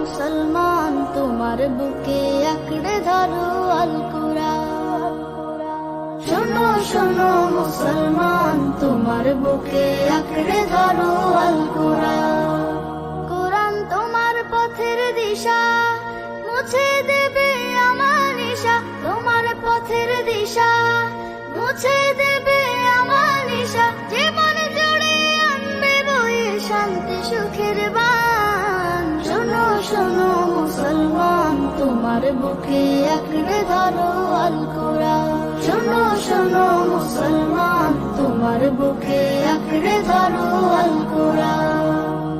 মুসলমান তোমার বুকে আঁকড়ে ধরো আল কুরআন। শোনো শোনো মুসলমান তোমার বুকে আঁকড়ে ধরো আল কুরআন। কুরআন তোমার পথের দিশা, মুছে দেবে আমার নিশা। তোমার পথের দিশা মুছে দেবে আমার নিশা। জীবন জুড়ে আনবে বয়ে শান্তি সুখের বান। শোনো শোনো মুসলমান তোমার বুকে আঁকড়ে ধরো আল কুরআন। শোনো শোনো মুসলমান তোমার বুকে আঁকড়ে ধরো আল কুরআন।